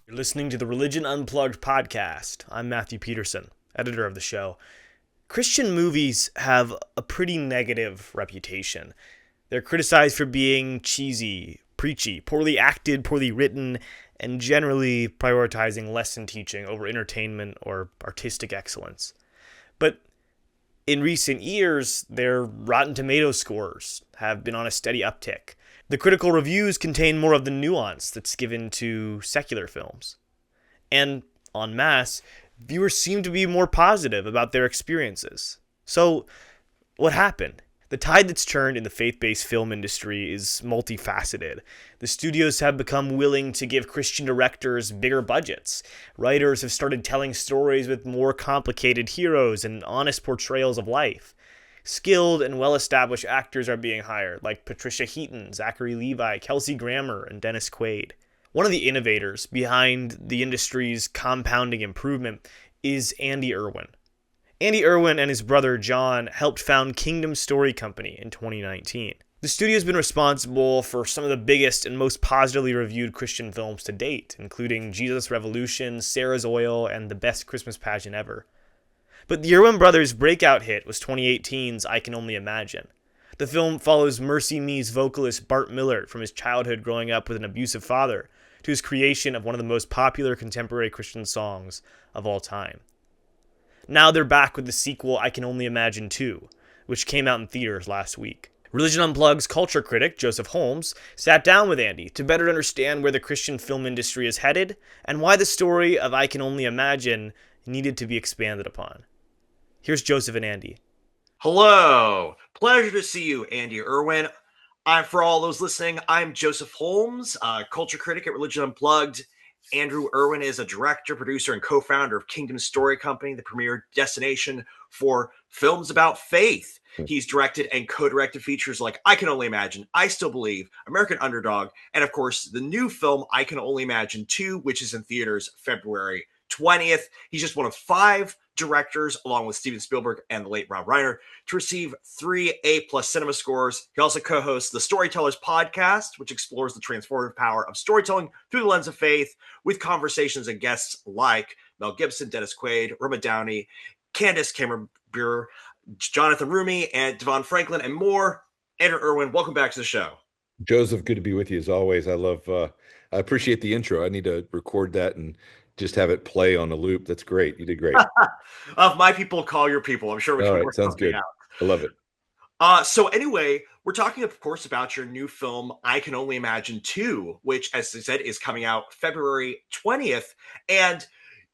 You're listening to the Religion Unplugged podcast. I'm Matthew Peterson, editor of the show. Christian movies have a pretty negative reputation. They're criticized for being cheesy, preachy, poorly acted, poorly written, and generally prioritizing lesson teaching over entertainment or artistic excellence. But in recent years, their Rotten Tomatoes scores have been on a steady uptick. The critical reviews contain more of the nuance that's given to secular films. And, en masse, viewers seem to be more positive about their experiences. So, what happened? The tide that's turned in the faith-based film industry is multifaceted. The studios have become willing to give Christian directors bigger budgets. Writers have started telling stories with more complicated heroes and honest portrayals of life. Skilled and well-established actors are being hired, like Patricia Heaton, Zachary Levi, Kelsey Grammar, and Dennis Quade. One of the innovators behind the industry's compounding improvement is Andy Irwin. Andy Irwin and his brother John helped found Kingdom Story Company in 2019. The studio has been responsible for some of the biggest and most positively reviewed Christian films to date, including Jesus Revolution, Sarah's Oil, and The Best Christmas Pageant Ever. But the Irwin brothers' breakout hit was 2018's I Can Only Imagine. The film follows Mercy Me's vocalist Bart Millard from his childhood growing up with an abusive father to his creation of one of the most popular contemporary Christian songs of all time. Now they're back with the sequel I Can Only Imagine 2, which came out in theaters last week. Religion Unplugged's culture critic, Joseph Holmes, sat down with Andy to better understand where the Christian film industry is headed and why the story of I Can Only Imagine needed to be expanded upon. Here's Joseph and Andy. Hello. Pleasure to see you, Andy Irwin. For all those listening, I'm Joseph Holmes, culture critic at Religion Unplugged. Andrew Irwin is a director, producer, and co-founder of Kingdom Story Company, the premier destination for films about faith. He's directed and co-directed features like I Can Only Imagine, I Still Believe, American Underdog, and of course, the new film I Can Only Imagine 2, which is in theaters February 20th. He's just one of 5 directors, along with Steven Spielberg and the late Rob Reiner, to receive 3 A-plus cinema scores. He also co-hosts the Storytellers podcast, which explores the transformative power of storytelling through the lens of faith, with conversations and guests like Mel Gibson, Dennis Quaid, Roma Downey, Candace Cameron Bure, Jonathan Rumi, and Devon Franklin, and more. Andrew Irwin, welcome back to the show. Joseph, good to be with you as always. I appreciate the intro. I need to record that and just have it play on a loop. That's great. You did great. My people call your people. I'm sure we can work sounds good. out. I love it. So anyway, we're talking, of course, about your new film, I Can Only Imagine 2, which, as I said, is coming out February 20th. And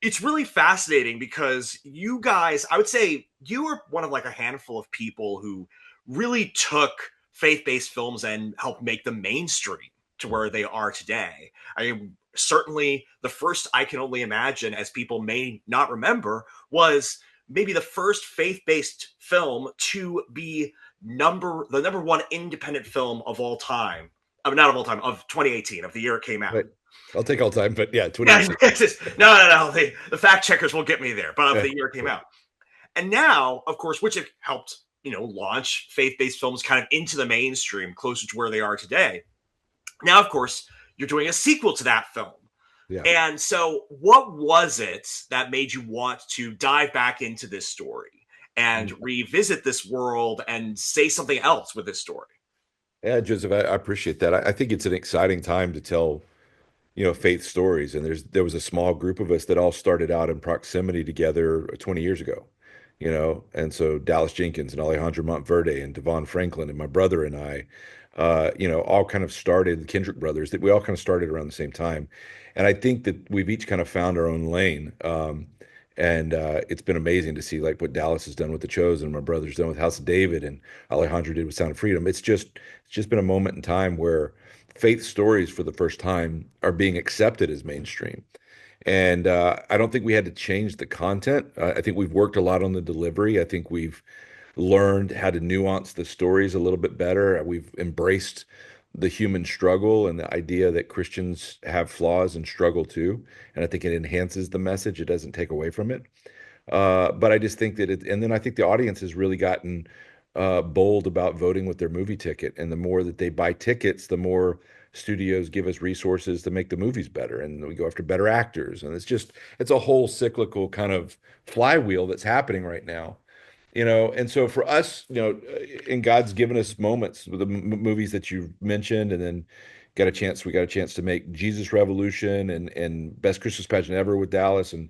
it's really fascinating because you guys, I would say you are one of like a handful of people who really took faith-based films and helped make them mainstream to where they are today. I mean, certainly the first I Can Only Imagine, as people may not remember, was maybe the first faith-based film to be the number one independent film of all time. Not of all time, of 2018, of the year it came out. Right. I'll take all time, but yeah, 2018. No. The fact checkers will get me there, but of the year it came out. And now, of course, which it helped, launch faith-based films kind of into the mainstream, closer to where they are today. Now, of course, you're doing a sequel to that film. Yeah. And so what was it that made you want to dive back into this story and revisit this world and say something else with this story? Yeah, Joseph, I appreciate that. I think it's an exciting time to tell, faith stories. And there was a small group of us that all started out in proximity together 20 years ago, and so Dallas Jenkins and Alejandro Montverde and Devon Franklin and my brother and I, all kind of started, the Kendrick brothers, that we all kind of started around the same time. And I think that we've each kind of found our own lane. And it's been amazing to see like what Dallas has done with The Chosen, my brother's done with House of David, and Alejandro did with Sound of Freedom. It's just been a moment in time where faith stories for the first time are being accepted as mainstream. And I don't think we had to change the content. I think we've worked a lot on the delivery. I think we've learned how to nuance the stories a little bit better. We've embraced the human struggle and the idea that Christians have flaws and struggle too. And I think it enhances the message. It doesn't take away from it. But I just think that and then I think the audience has really gotten bold about voting with their movie ticket. And the more that they buy tickets, the more studios give us resources to make the movies better, and we go after better actors, and it's a whole cyclical kind of flywheel that's happening right now. And so for us, and God's given us moments with the movies that you mentioned, and then we got a chance to make Jesus Revolution and Best Christmas Pageant Ever with Dallas, and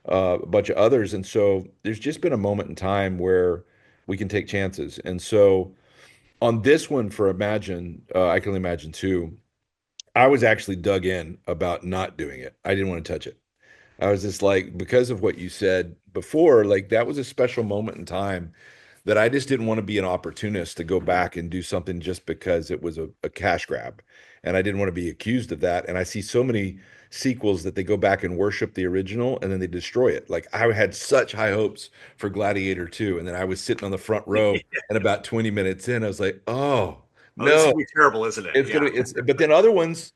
a bunch of others. And so there's just been a moment in time where we can take chances. And so on this one for Imagine, I Can Only Imagine too, I was actually dug in about not doing it. I didn't want to touch it. I was just like, because of what you said before, like that was a special moment in time that I just didn't want to be an opportunist to go back and do something just because it was a cash grab. And I didn't want to be accused of that. And I see so many sequels that they go back and worship the original and then they destroy it. Like I had such high hopes for Gladiator 2. And then I was sitting on the front row and about 20 minutes in, I was like, oh, Oh, this is no, gonna be terrible, isn't it? it's Yeah. gonna be, but then other ones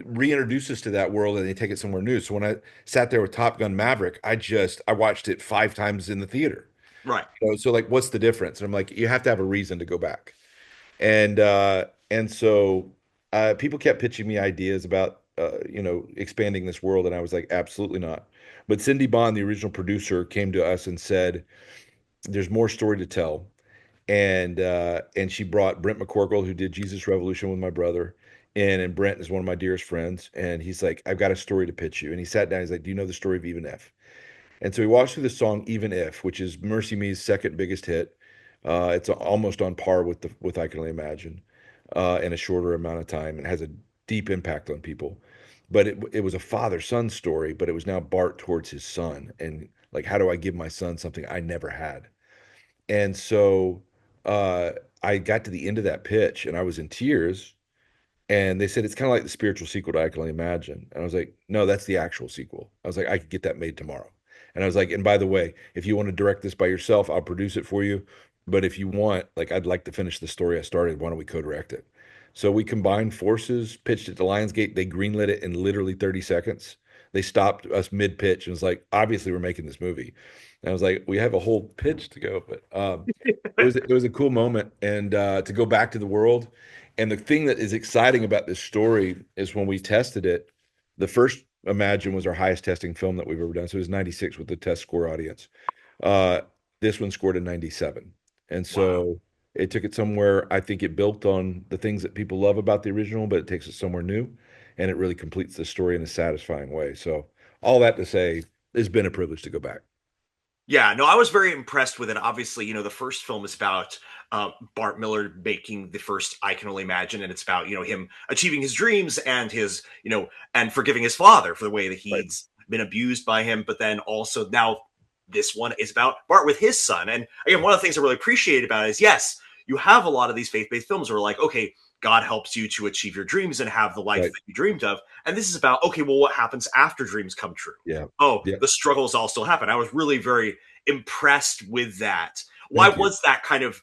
reintroduce us to that world and they take it somewhere new. So when I sat there with Top Gun Maverick, I watched it 5 times in the theater. Right. So like, what's the difference? And I'm like, you have to have a reason to go back. And so people kept pitching me ideas about expanding this world, and I was like, absolutely not. But Cindy Bond, the original producer, came to us and said, "There's more story to tell." And she brought Brent McCorkle, who did Jesus Revolution with my brother, in, and Brent is one of my dearest friends. And he's like, "I've got a story to pitch you." And he sat down. He's like, "Do you know the story of Even If?" And so he walks through the song "Even If," which is Mercy Me's second biggest hit. It's almost on par with I Can Only Imagine, in a shorter amount of time, and has a deep impact on people. But it was a father-son story, but it was now Bart towards his son, and like, how do I give my son something I never had? And so uh, I got to the end of that pitch, and I was in tears, and they said it's kind of like the spiritual sequel to I Can Only Imagine. And I was like, no, that's the actual sequel. I was like, I could get that made tomorrow. And I was like, and by the way, if you want to direct this by yourself, I'll produce it for you. But if you want, like, I'd like to finish the story I started. Why don't we co-direct it? So we combined forces, pitched it to Lionsgate. They greenlit it in literally 30 seconds. They stopped us mid-pitch and was like, obviously, we're making this movie. And I was like, we have a whole pitch to go, but it was a cool moment, and to go back to the world. And the thing that is exciting about this story is when we tested it, the first Imagine was our highest testing film that we've ever done. So it was 96 with the test score audience. Uh, this one scored a 97. And Wow. so it took it somewhere. I think it built on the things that people love about the original, but it takes it somewhere new, and it really completes the story in a satisfying way. So all that to say, it's been a privilege to go back. Yeah, no, I was very impressed with it. Obviously, the first film is about Bart Miller making the first I Can Only Imagine, and it's about him achieving his dreams and and forgiving his father for the way that Right. he's been abused by him. But then also now this one is about Bart with his son. And again, one of the things I really appreciate about it is, yes, you have a lot of these faith-based films where like, okay, God helps you to achieve your dreams and have the life Right. that you dreamed of. And this is about, okay, well, what happens after dreams come true? Yeah. Oh, Yeah. the struggles all still happen. I was really very impressed with that. Why Thank you. was that kind of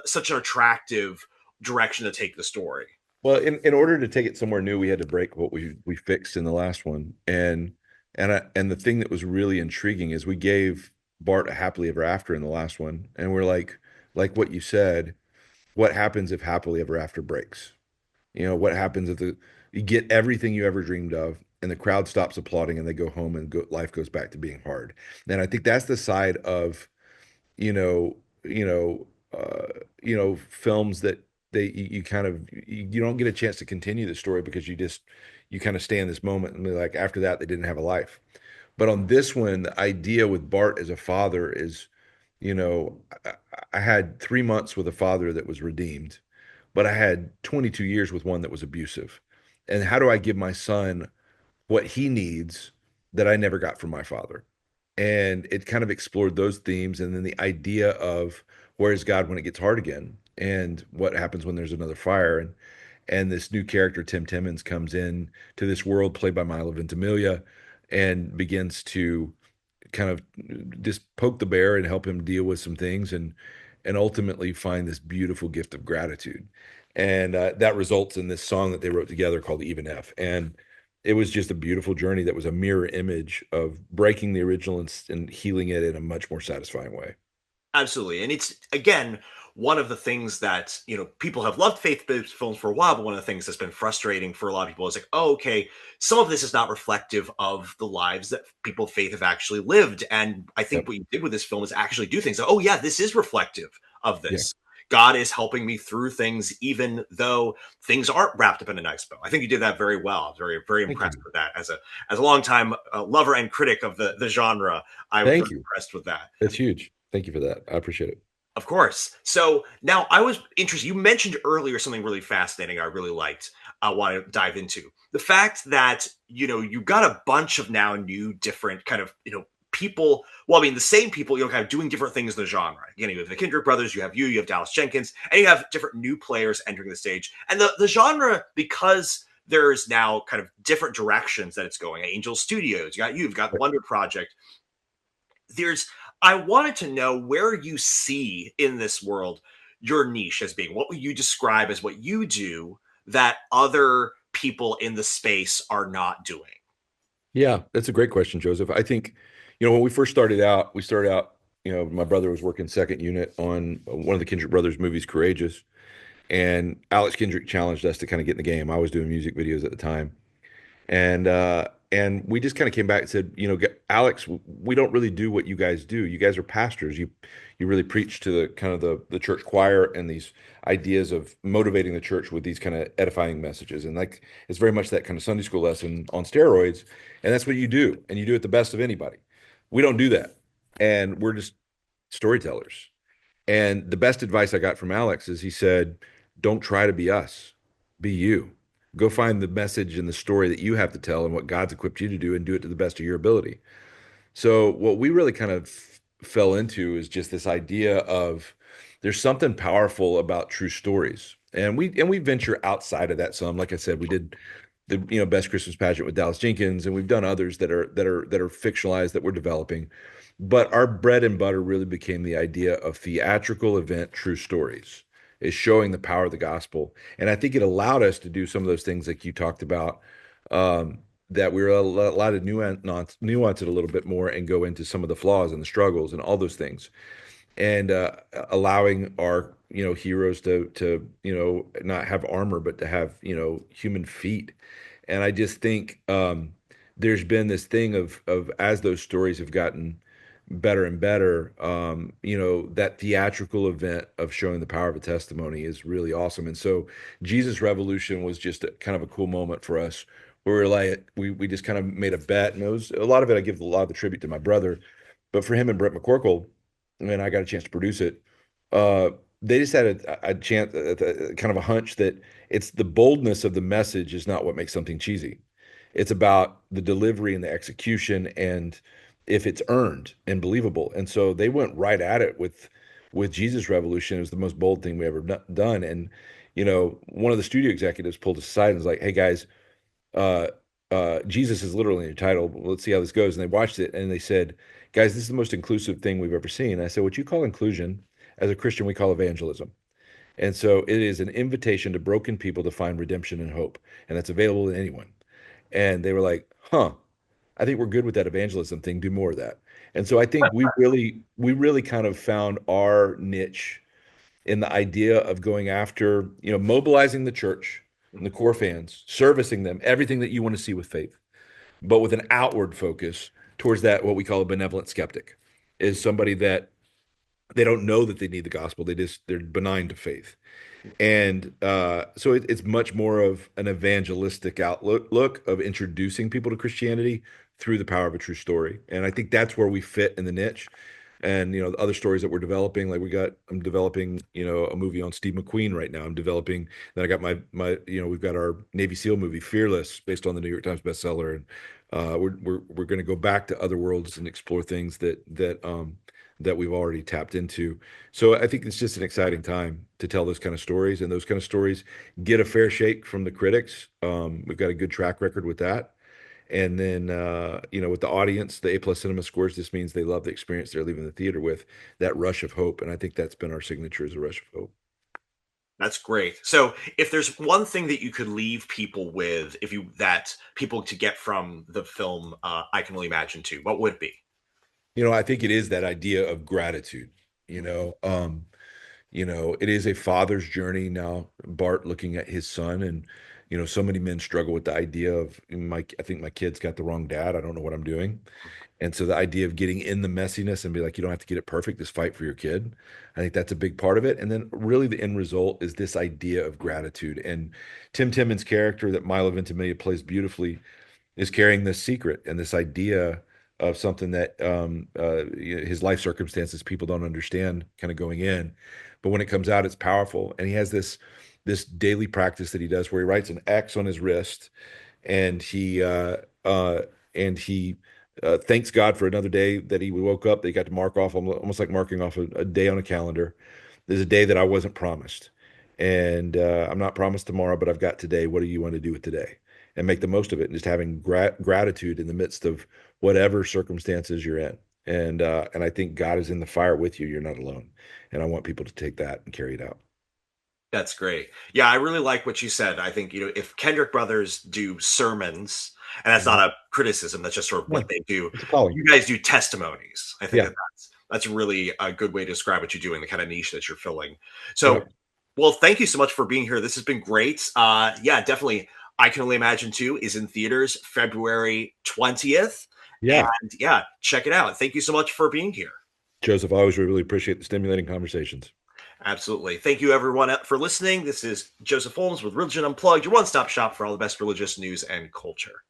such an attractive direction to take the story? Well, in order to take it somewhere new, we had to break what we fixed in the last one. And the thing that was really intriguing is we gave Bart a happily ever after in the last one. And we're like what you said, what happens if happily ever after breaks? What happens if you get everything you ever dreamed of and the crowd stops applauding and they go home and life goes back to being hard. And I think that's the side of you know, you know, films that you kind of you don't get a chance to continue the story because you kind of stay in this moment and be like, after that they didn't have a life. But on this one, the idea with Bart as a father is, you know, I, I had 3 months with a father that was redeemed, but I had 22 years with one that was abusive. And how do I give my son what he needs that I never got from my father? And it kind of explored those themes, and then the idea of where is God when it gets hard again, and what happens when there's another fire. And this new character, Tim Timmons, comes in to this world played by Milo Ventimiglia and begins to kind of just poke the bear and help him deal with some things, and ultimately find this beautiful gift of gratitude. And that results in this song that they wrote together called Even If. And it was just a beautiful journey that was a mirror image of breaking the original and healing it in a much more satisfying way. Absolutely. And it's again one of the things that, people have loved faith-based films for a while, but one of the things that's been frustrating for a lot of people is like, oh, okay, some of this is not reflective of the lives that people of faith have actually lived. And I think Yep. what you did with this film is actually do things like, oh yeah, this is reflective of Yeah. this. God is helping me through things, even though things aren't wrapped up in a nice bow. I think you did that very well. I was very, very Thank impressed you. with that. As a longtime lover and critic of the genre, I was very Thank you. impressed with that. That's huge. Thank you for that. I appreciate it. Of course. So now I was interested. You mentioned earlier something really fascinating I really liked. I want to dive into the fact that, you got a bunch of now new different kind of, people. Well, I mean, the same people, kind of doing different things in the genre. You have the Kindred brothers, you have Dallas Jenkins, and you have different new players entering the stage. And the genre, because there's now kind of different directions that it's going. Angel Studios, you've got Wonder Project. There's I wanted to know where you see in this world your niche as being. What would you describe as what you do that other people in the space are not doing? Yeah, that's a great question, Joseph. I think, when we first started out, my brother was working second unit on one of the Kendrick Brothers movies, Courageous, and Alex Kendrick challenged us to kind of get in the game. I was doing music videos at the time, and we just kind of came back and said, Alex, we don't really do what you guys do. You guys are pastors. You really preach to the kind of the church choir and these ideas of motivating the church with these kind of edifying messages. And like it's very much that kind of Sunday school lesson on steroids. And that's what you do. And you do it the best of anybody. We don't do that. And we're just storytellers. And the best advice I got from Alex is he said, don't try to be us, be you. Go find the message and the story that you have to tell and what God's equipped you to do and do it to the best of your ability. So what we really kind of fell into is just this idea of there's something powerful about true stories. And we venture outside of that some. Like I said, we did the best Christmas pageant with Dallas Jenkins, and we've done others that are fictionalized that we're developing. But our bread and butter really became the idea of theatrical event true stories, is showing the power of the gospel. And I think it allowed us to do some of those things like you talked about, that we were allowed to nuance it a little bit more and go into some of the flaws and the struggles and all those things. And allowing our heroes to not have armor but to have human feet. And I just think there's been this thing of as those stories have gotten better and better, that theatrical event of showing the power of a testimony is really awesome. And so Jesus Revolution was just kind of a cool moment for us where we're like, we just kind of made a bet. And it was a lot of it, I give a lot of the tribute to my brother, but for him and Brett McCorkle, and I got a chance to produce it, uh, they just had a chance, kind of a hunch that it's the boldness of the message is not what makes something cheesy. It's about the delivery and the execution and if it's earned and believable. And so they went right at it with Jesus Revolution. It was the most bold thing we ever done. And one of the studio executives pulled us aside and was like, "Hey guys, uh, Jesus is literally in your title. Let's see how this goes." And they watched it and they said, "Guys, this is the most inclusive thing we've ever seen." And I said, "What you call inclusion, as a Christian, we call evangelism." And so it is an invitation to broken people to find redemption and hope, and that's available to anyone. And they were like, "Huh, I think we're good with that evangelism thing. Do more of that." And so I think we really kind of found our niche in the idea of going after, mobilizing the church and the core fans, servicing them, everything that you want to see with faith, but with an outward focus towards that, what we call a benevolent skeptic, is somebody that they don't know that they need the gospel. They're benign to faith. And so it's much more of an evangelistic outlook of introducing people to Christianity through the power of a true story. And I think that's where we fit in the niche. And the other stories that we're developing, like I'm developing, a movie on Steve McQueen right now. I'm developing. Then I got my we've got our Navy SEAL movie Fearless, based on the New York Times bestseller, and we're going to go back to other worlds and explore things that we've already tapped into. So I think it's just an exciting time to tell those kind of stories, and those kind of stories get a fair shake from the critics. We've got a good track record with that. And then, with the audience, the A+ cinema scores, this means they love the experience they're leaving the theater with, that rush of hope. And I think that's been our signature, is a rush of hope. That's great. So, if there's one thing that you could leave people with, that people to get from the film, I Can Only Imagine Too, what would it be? I think it is that idea of gratitude. You know, um, It is a father's journey now, Bart looking at his son. And so many men struggle with the idea of I think my kid's got the wrong dad. I don't know what I'm doing. And so the idea of getting in the messiness and be like, you don't have to get it perfect, just fight for your kid. I think that's a big part of it. And then really the end result is this idea of gratitude. And Tim Timmons' character that Milo Ventimiglia plays beautifully is carrying this secret and this idea of something that his life circumstances people don't understand kind of going in, but when it comes out, it's powerful. And he has this daily practice that he does where he writes an X on his wrist, and he thanks God for another day that he woke up. They got to mark off, almost like marking off a day on a calendar. There's a day that I wasn't promised, and I'm not promised tomorrow, but I've got today. What do you want to do with today? And make the most of it, and just having gratitude in the midst of whatever circumstances you're in. And I think God is in the fire with you. You're not alone. And I want people to take that and carry it out. That's great. Yeah, I really like what you said. I think, if Kendrick brothers do sermons, and that's not a criticism, that's just sort of what they do. It's a calling. You guys do testimonies. I think Yeah. that's really a good way to describe what you do and the kind of niche that you're filling. So, Yep. well, thank you so much for being here. This has been great. Yeah, definitely. I Can Only Imagine 2 is in theaters February 20th. Yeah. And yeah, check it out. Thank you so much for being here. Joseph, I always really appreciate the stimulating conversations. Absolutely. Thank you, everyone, for listening. This is Joseph Holmes with Religion Unplugged, your one-stop shop for all the best religious news and culture.